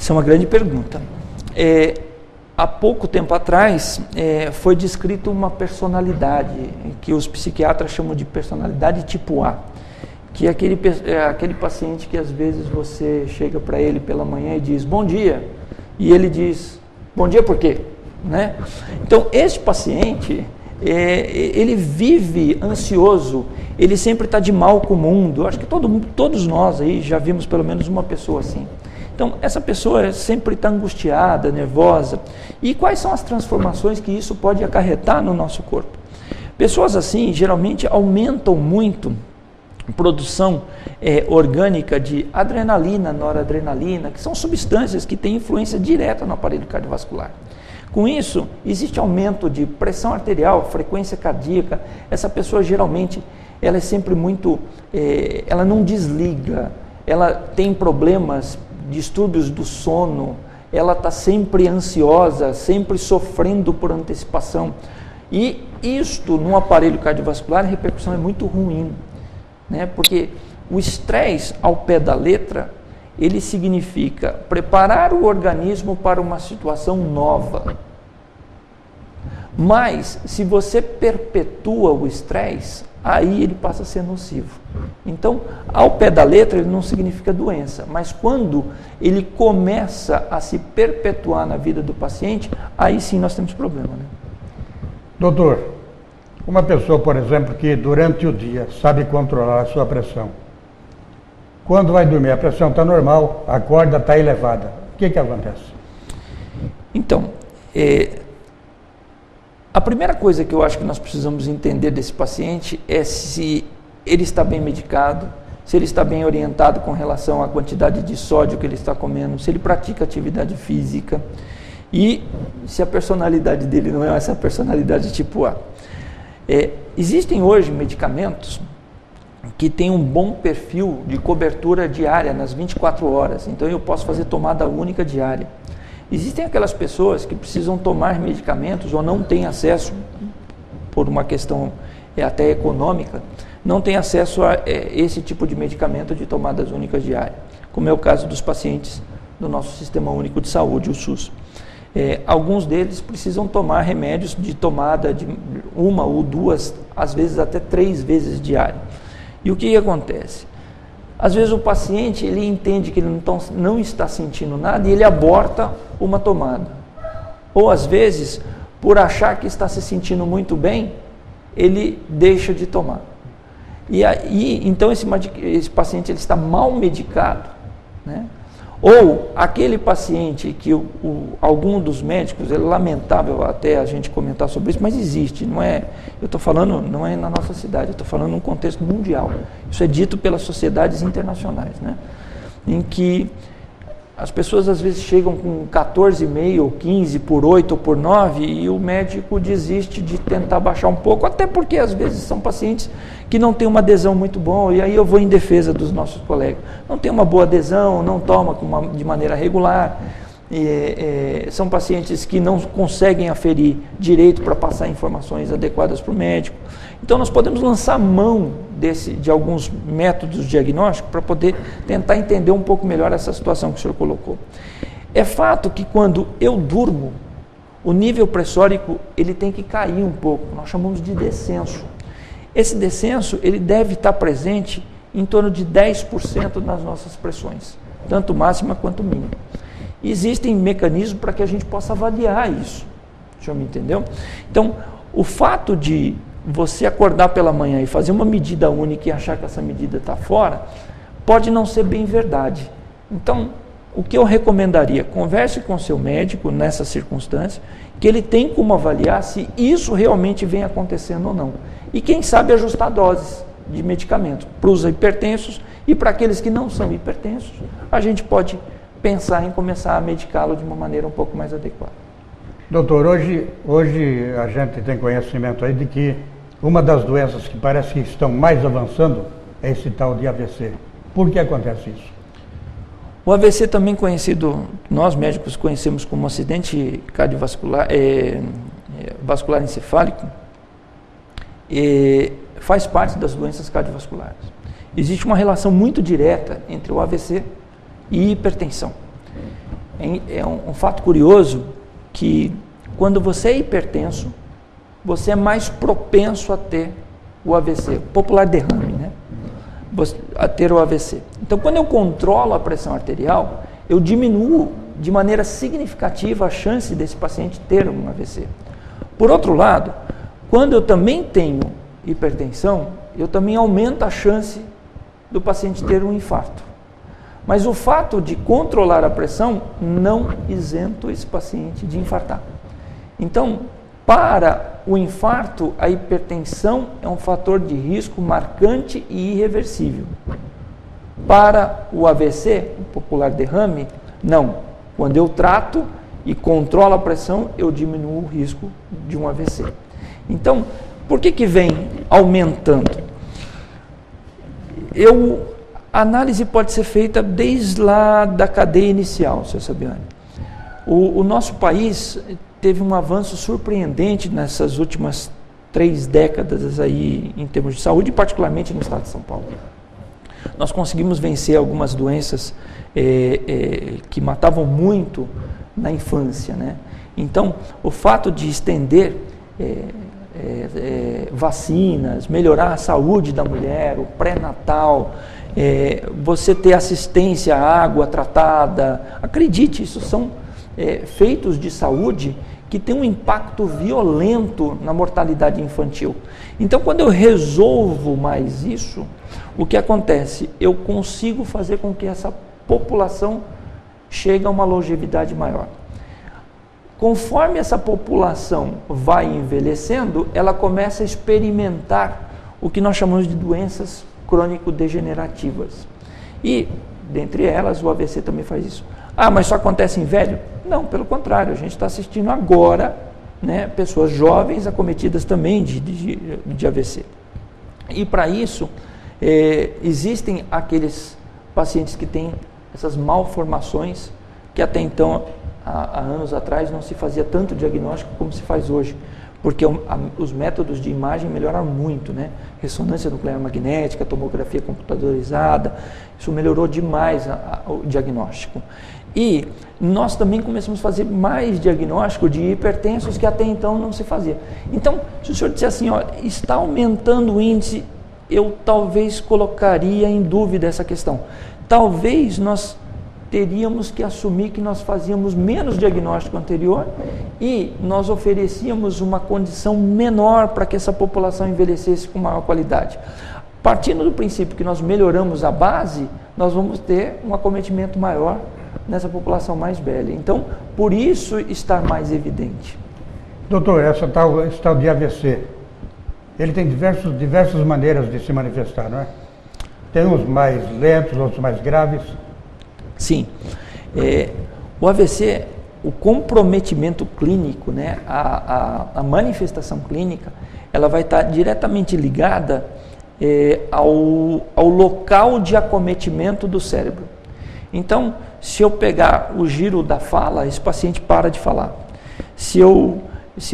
Essa é uma grande pergunta. Há pouco tempo atrás, foi descrito uma personalidade, que os psiquiatras chamam de personalidade tipo A, que é aquele paciente que às vezes você chega para ele pela manhã e diz, bom dia, e ele diz, bom dia por quê? Né? Então, esse paciente, ele vive ansioso, ele sempre está de mal com o mundo. Eu acho que todos nós aí já vimos pelo menos uma pessoa assim. Então, essa pessoa sempre está angustiada, nervosa. E quais são as transformações que isso pode acarretar no nosso corpo? Pessoas assim, geralmente, aumentam muito a produção orgânica de adrenalina, noradrenalina, que são substâncias que têm influência direta no aparelho cardiovascular. Com isso, existe aumento de pressão arterial, frequência cardíaca. Essa pessoa, geralmente, ela é sempre muito... ela não desliga, ela tem problemas, distúrbios do sono, ela está sempre ansiosa, sempre sofrendo por antecipação. E isto, no aparelho cardiovascular, a repercussão é muito ruim, né? Porque o estresse, ao pé da letra, ele significa preparar o organismo para uma situação nova. Mas, se você perpetua o estresse, aí ele passa a ser nocivo. Então, ao pé da letra, ele não significa doença, mas quando ele começa a se perpetuar na vida do paciente, aí sim nós temos problema, né? Doutor, uma pessoa, por exemplo, que durante o dia sabe controlar a sua pressão, quando vai dormir, a pressão está normal, a corda está elevada, o que acontece? Então, a primeira coisa que eu acho que nós precisamos entender desse paciente é se ele está bem medicado, se ele está bem orientado com relação à quantidade de sódio que ele está comendo, se ele pratica atividade física e se a personalidade dele não é essa personalidade tipo A. Existem hoje medicamentos que têm um bom perfil de cobertura diária nas 24 horas, então eu posso fazer tomada única diária. Existem aquelas pessoas que precisam tomar medicamentos ou não têm acesso, por uma questão até econômica, não têm acesso a esse tipo de medicamento de tomadas únicas diárias, como é o caso dos pacientes do nosso Sistema Único de Saúde, o SUS. Alguns deles precisam tomar remédios de tomada de 1 ou 2, às vezes até 3 vezes diário. E o que acontece? Às vezes o paciente ele entende que ele não está sentindo nada e ele aborta uma tomada. Ou às vezes, por achar que está se sentindo muito bem, ele deixa de tomar. E aí, então esse paciente ele está mal medicado, né? Ou aquele paciente que algum dos médicos, é lamentável até a gente comentar sobre isso, mas existe, não é, eu estou falando, não é na nossa cidade, eu estou falando num contexto mundial. Isso é dito pelas sociedades internacionais, né? Em que as pessoas às vezes chegam com 14,5 ou 15 por 8 ou por 9 e o médico desiste de tentar baixar um pouco, até porque às vezes são pacientes que não têm uma adesão muito boa, e aí eu vou em defesa dos nossos colegas. Não tem uma boa adesão, não toma de maneira regular, são pacientes que não conseguem aferir direito para passar informações adequadas para o médico. Então nós podemos lançar mão de alguns métodos diagnósticos para poder tentar entender um pouco melhor essa situação que o senhor colocou. É fato que quando eu durmo, o nível pressórico ele tem que cair um pouco, nós chamamos de descenso. Esse descenso ele deve estar presente em torno de 10% nas nossas pressões, tanto máxima quanto mínima. Existem mecanismos para que a gente possa avaliar isso, o senhor me entendeu? Então, o fato de você acordar pela manhã e fazer uma medida única e achar que essa medida está fora, pode não ser bem verdade. Então, o que eu recomendaria? Converse com o seu médico nessa circunstância, que ele tem como avaliar se isso realmente vem acontecendo ou não. E quem sabe ajustar doses de medicamento para os hipertensos e para aqueles que não são hipertensos, a gente pode pensar em começar a medicá-lo de uma maneira um pouco mais adequada. Doutor, hoje a gente tem conhecimento aí de que uma das doenças que parece que estão mais avançando é esse tal de AVC. Por que acontece isso? O AVC, também conhecido, nós médicos conhecemos como acidente cardiovascular, vascular encefálico, faz parte das doenças cardiovasculares. Existe uma relação muito direta entre o AVC e hipertensão. é um fato curioso que quando você é hipertenso, você é mais propenso a ter o AVC, popular derrame, né? A ter o AVC. Então, quando eu controlo a pressão arterial, eu diminuo de maneira significativa a chance desse paciente ter um AVC. Por outro lado, quando eu também tenho hipertensão, eu também aumento a chance do paciente ter um infarto. Mas o fato de controlar a pressão não isenta esse paciente de infartar. Então, para o infarto, a hipertensão é um fator de risco marcante e irreversível. Para o AVC, o popular derrame, não. Quando eu trato e controlo a pressão, eu diminuo o risco de um AVC. Então, por que vem aumentando? A análise pode ser feita desde lá da cadeia inicial, Sr. Sabiani. O nosso país teve um avanço surpreendente nessas últimas 3 décadas aí em termos de saúde, particularmente no estado de São Paulo. Nós conseguimos vencer algumas doenças que matavam muito na infância, né? Então, o fato de estender vacinas, melhorar a saúde da mulher, o pré-natal, você ter assistência à água tratada, acredite, isso são feitos de saúde que tem um impacto violento na mortalidade infantil. Então, quando eu resolvo mais isso, o que acontece? Eu consigo fazer com que essa população chegue a uma longevidade maior. Conforme essa população vai envelhecendo, ela começa a experimentar o que nós chamamos de doenças crônico-degenerativas. E, dentre elas, o AVC também faz isso. Ah, mas só acontece em velho? Não, pelo contrário, a gente está assistindo agora, né, pessoas jovens acometidas também de AVC. E para isso, existem aqueles pacientes que têm essas malformações que até então, há anos atrás, não se fazia tanto diagnóstico como se faz hoje, porque os métodos de imagem melhoraram muito, né? Ressonância nuclear magnética, tomografia computadorizada, isso melhorou demais o diagnóstico. E nós também começamos a fazer mais diagnóstico de hipertensos que até então não se fazia. Então, se o senhor disser assim, ó, está aumentando o índice, eu talvez colocaria em dúvida essa questão. Talvez nós teríamos que assumir que nós fazíamos menos diagnóstico anterior e nós oferecíamos uma condição menor para que essa população envelhecesse com maior qualidade. Partindo do princípio que nós melhoramos a base, nós vamos ter um acometimento maior nessa população mais velha. Então, por isso está mais evidente. Doutor, esse tal de AVC, ele tem diversas maneiras de se manifestar, não é? Tem uns mais lentos, outros mais graves. Sim. O AVC, o comprometimento clínico, né, a manifestação clínica, ela vai estar diretamente ligada ao local de acometimento do cérebro. Então, se eu pegar o giro da fala, esse paciente para de falar. Se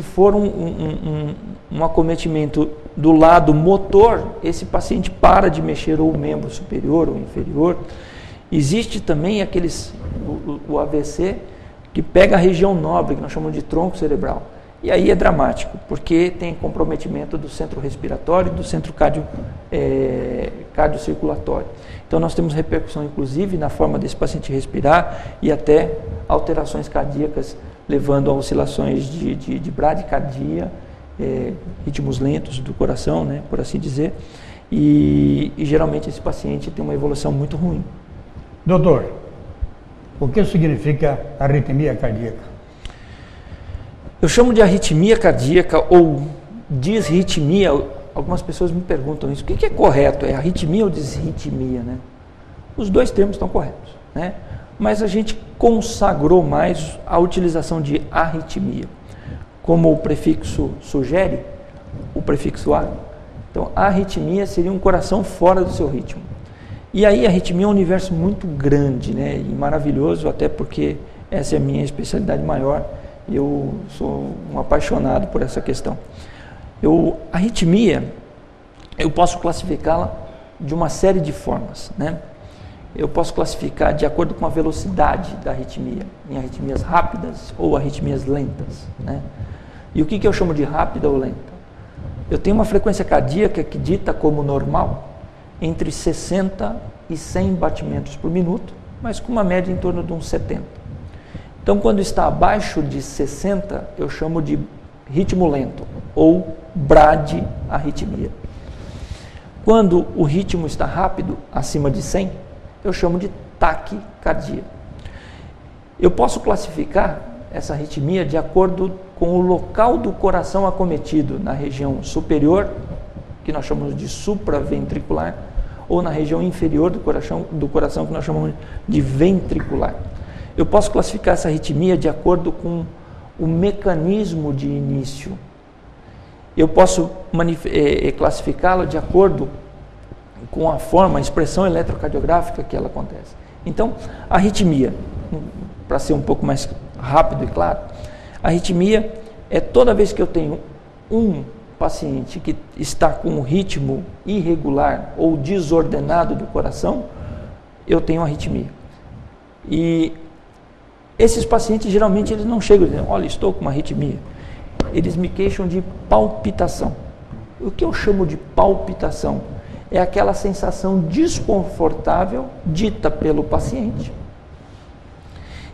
for um acometimento do lado motor, esse paciente para de mexer ou o membro superior ou inferior. Existe também o AVC que pega a região nobre, que nós chamamos de tronco cerebral. E aí é dramático, porque tem comprometimento do centro respiratório e do centro cardiocirculatório. Então nós temos repercussão, inclusive, na forma desse paciente respirar e até alterações cardíacas, levando a oscilações de bradicardia, ritmos lentos do coração, né, por assim dizer. E geralmente esse paciente tem uma evolução muito ruim. Doutor, o que significa arritmia cardíaca? Eu chamo de arritmia cardíaca ou disritmia. Algumas pessoas me perguntam isso. O que é correto? É arritmia ou disritmia, né? Os dois termos estão corretos, né? Mas a gente consagrou mais a utilização de arritmia. Como o prefixo sugere, o prefixo a. Então, a arritmia seria um coração fora do seu ritmo. E aí a arritmia é um universo muito grande, né, e maravilhoso, até porque essa é a minha especialidade maior. Eu sou um apaixonado por essa questão. A arritmia, eu posso classificá-la de uma série de formas, né? eu posso classificar de acordo com a velocidade da arritmia, em arritmias rápidas ou arritmias lentas, né? E o que eu chamo de rápida ou lenta? Eu tenho uma frequência cardíaca que dita como normal entre 60 e 100 batimentos por minuto, mas com uma média em torno de uns 70. Então, quando está abaixo de 60, eu chamo de ritmo lento ou bradiarritmia. Quando o ritmo está rápido, acima de 100, eu chamo de taquicardia. Eu posso classificar essa arritmia de acordo com o local do coração acometido, na região superior, que nós chamamos de supraventricular, ou na região inferior do coração, que nós chamamos de ventricular. Eu posso classificar essa arritmia de acordo com o mecanismo de início. Eu posso classificá-la de acordo com a forma, a expressão eletrocardiográfica que ela acontece. Então, a arritmia, para ser um pouco mais rápido e claro, a arritmia é toda vez que eu tenho um paciente que está com um ritmo irregular ou desordenado do coração, eu tenho arritmia. E esses pacientes, geralmente, eles não chegam dizendo, olha, estou com uma arritmia. Eles me queixam de palpitação. O que eu chamo de palpitação é aquela sensação desconfortável dita pelo paciente,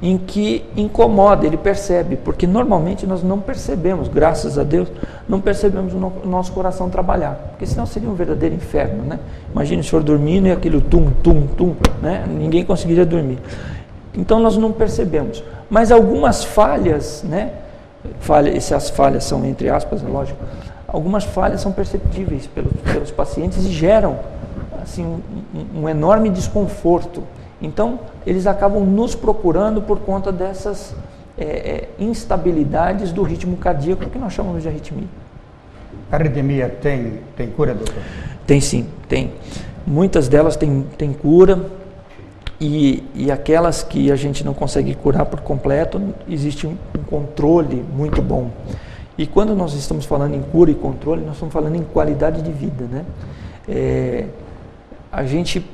em que incomoda, ele percebe, porque normalmente nós não percebemos, graças a Deus, não percebemos o nosso coração trabalhar, porque senão seria um verdadeiro inferno, né? Imagine se for dormindo e aquilo tum, tum, tum, né? Ninguém conseguiria dormir. Então nós não percebemos, mas algumas falhas, né? Essas falhas são entre aspas, é lógico, algumas falhas são perceptíveis pelos pacientes e geram assim, um enorme desconforto. Então, eles acabam nos procurando por conta dessas instabilidades do ritmo cardíaco que nós chamamos de arritmia. A arritmia tem cura, doutor? Tem sim, tem. Muitas delas têm cura e aquelas que a gente não consegue curar por completo, existe um controle muito bom. E quando nós estamos falando em cura e controle, nós estamos falando em qualidade de vida, né? A gente,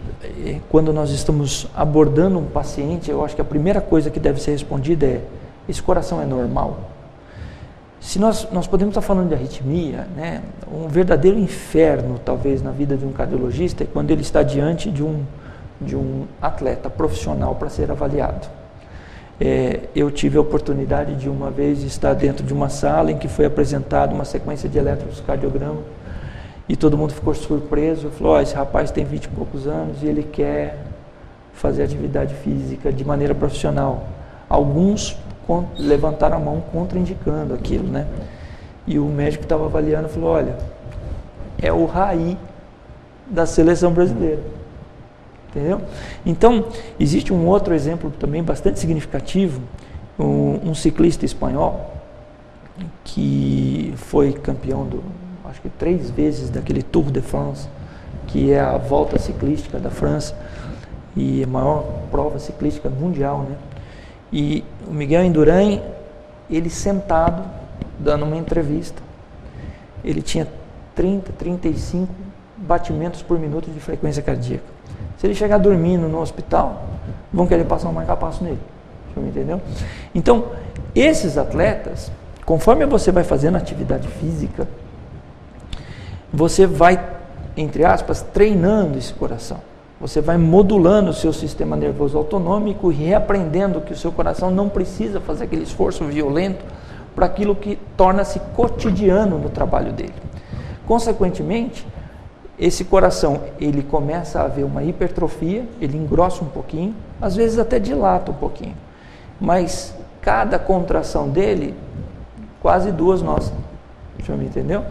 quando nós estamos abordando um paciente, eu acho que a primeira coisa que deve ser respondida é: esse coração é normal? Se nós podemos estar falando de arritmia, né? Um verdadeiro inferno, talvez, na vida de um cardiologista é quando ele está diante de um atleta profissional para ser avaliado. Eu tive a oportunidade de uma vez estar dentro de uma sala em que foi apresentada uma sequência de eletrocardiograma e todo mundo ficou surpreso, falou, esse rapaz tem 20 e poucos anos e ele quer fazer atividade física de maneira profissional. Alguns levantaram a mão contraindicando aquilo, né? E o médico que estava avaliando falou, olha, é o Raí da seleção brasileira. Entendeu? Então, existe um outro exemplo também bastante significativo, um ciclista espanhol que foi campeão acho que 3 vezes daquele Tour de France, que é a volta ciclística da França e a maior prova ciclística mundial, né? E o Miguel Indurain, ele sentado, dando uma entrevista, ele tinha 30, 35 batimentos por minuto de frequência cardíaca. Se ele chegar dormindo no hospital, vão querer passar um marca-passo nele. Entendeu? Então, esses atletas, conforme você vai fazendo atividade física, você vai, entre aspas, treinando esse coração. Você vai modulando o seu sistema nervoso autonômico e reaprendendo que o seu coração não precisa fazer aquele esforço violento para aquilo que torna-se cotidiano no trabalho dele. Consequentemente, esse coração, ele começa a haver uma hipertrofia, ele engrossa um pouquinho, às vezes até dilata um pouquinho, mas cada contração dele, quase 2 nossas, entendeu?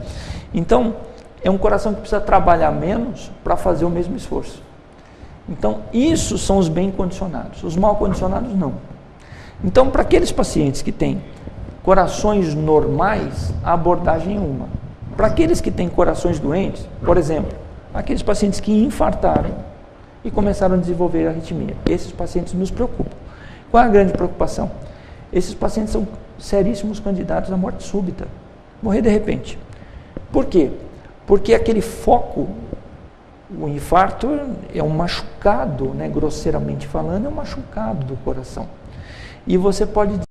Então, é um coração que precisa trabalhar menos para fazer o mesmo esforço. Então, isso são os bem condicionados, os mal condicionados não. Então, para aqueles pacientes que têm corações normais, a abordagem é uma. Para aqueles que têm corações doentes, por exemplo, aqueles pacientes que infartaram e começaram a desenvolver arritmia, esses pacientes nos preocupam. Qual é a grande preocupação? Esses pacientes são seríssimos candidatos à morte súbita, morrer de repente. Por quê? Porque aquele foco, O infarto é um machucado, né, grosseiramente falando, é um machucado do coração. E você pode